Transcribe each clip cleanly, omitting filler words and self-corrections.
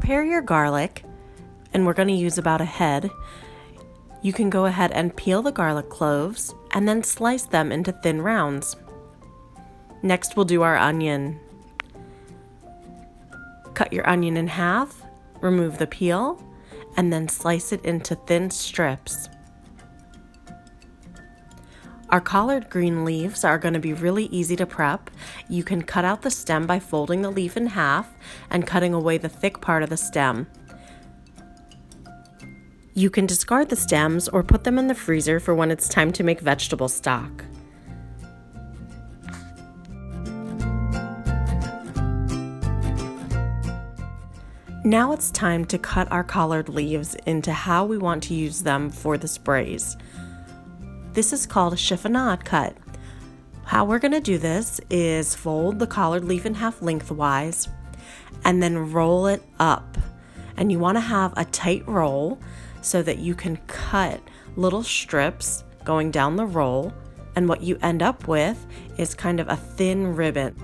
prepare your garlic, and we're going to use about a head, you can go ahead and peel the garlic cloves and then slice them into thin rounds. Next, we'll do our onion. Cut your onion in half, remove the peel, and then slice it into thin strips. Our collard green leaves are going to be really easy to prep. You can cut out the stem by folding the leaf in half and cutting away the thick part of the stem. You can discard the stems or put them in the freezer for when it's time to make vegetable stock. Now it's time to cut our collard leaves into how we want to use them for this braise. This is called a chiffonade cut. How we're going to do this is fold the collard leaf in half lengthwise and then roll it up. And you want to have a tight roll so that you can cut little strips going down the roll, and what you end up with is kind of a thin ribbon.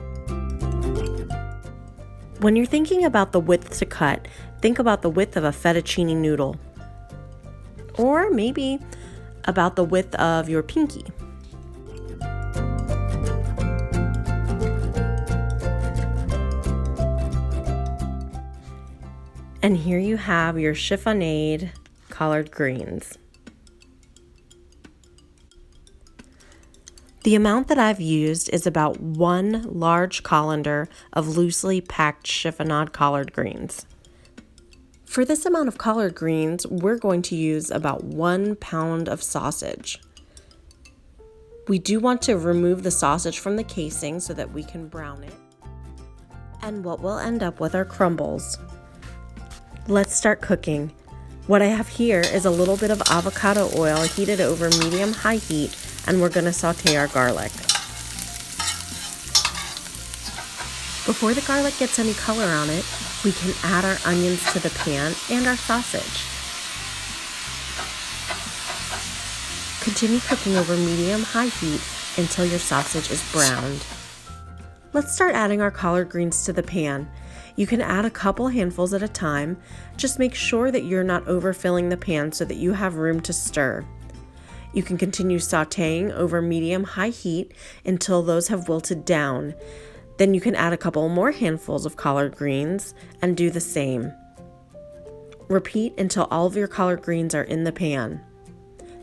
When you're thinking about the width to cut, think about the width of a fettuccine noodle, or maybe about the width of your pinky. And here you have your chiffonade collard greens. The amount that I've used is about 1 large colander of loosely packed chiffonade collard greens. For this amount of collard greens, we're going to use about 1 pound of sausage. We do want to remove the sausage from the casing so that we can brown it. And what we'll end up with are crumbles. Let's start cooking. What I have here is a little bit of avocado oil heated over medium-high heat, and we're going to saute our garlic. Before the garlic gets any color on it, we can add our onions to the pan and our sausage. Continue cooking over medium-high heat until your sausage is browned. Let's start adding our collard greens to the pan. You can add a couple handfuls at a time. Just make sure that you're not overfilling the pan so that you have room to stir. You can continue sauteing over medium-high heat until those have wilted down. Then you can add a couple more handfuls of collard greens and do the same. Repeat until all of your collard greens are in the pan.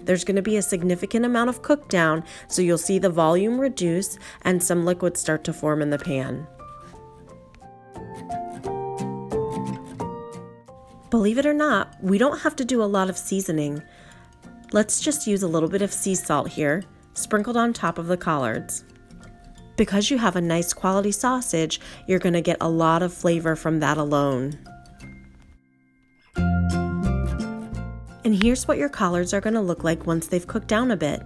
There's going to be a significant amount of cook down, so you'll see the volume reduce and some liquid start to form in the pan. Believe it or not, we don't have to do a lot of seasoning. Let's just use a little bit of sea salt here, sprinkled on top of the collards. Because you have a nice quality sausage, you're going to get a lot of flavor from that alone. And here's what your collards are going to look like once they've cooked down a bit.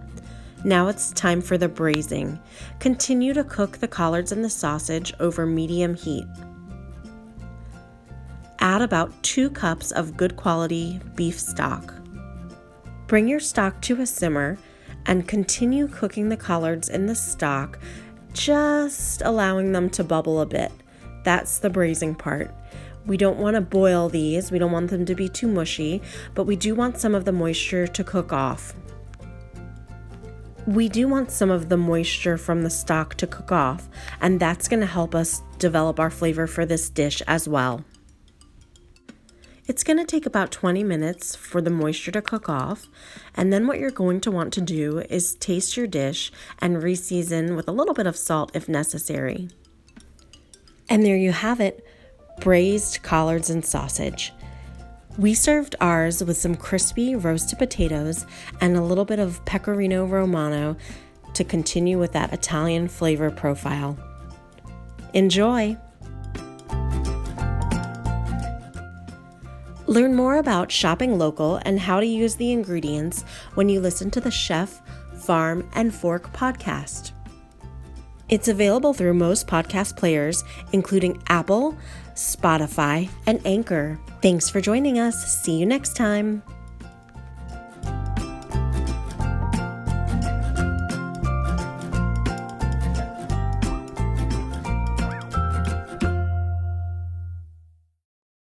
Now it's time for the braising. Continue to cook the collards and the sausage over medium heat. Add about 2 cups of good quality beef stock. Bring your stock to a simmer and continue cooking the collards in the stock, just allowing them to bubble a bit. That's the braising part. We don't want to boil these, we don't want them to be too mushy, but we do want some of the moisture to cook off. We do want some of the moisture from the stock to cook off, and that's going to help us develop our flavor for this dish as well. It's going to take about 20 minutes for the moisture to cook off, and then what you're going to want to do is taste your dish and re-season with a little bit of salt if necessary. And there you have it, braised collards and sausage. We served ours with some crispy roasted potatoes and a little bit of pecorino romano to continue with that Italian flavor profile. Enjoy! Learn more about shopping local and how to use the ingredients when you listen to the Chef, Farm, and Fork podcast. It's available through most podcast players, including Apple, Spotify, and Anchor. Thanks for joining us. See you next time.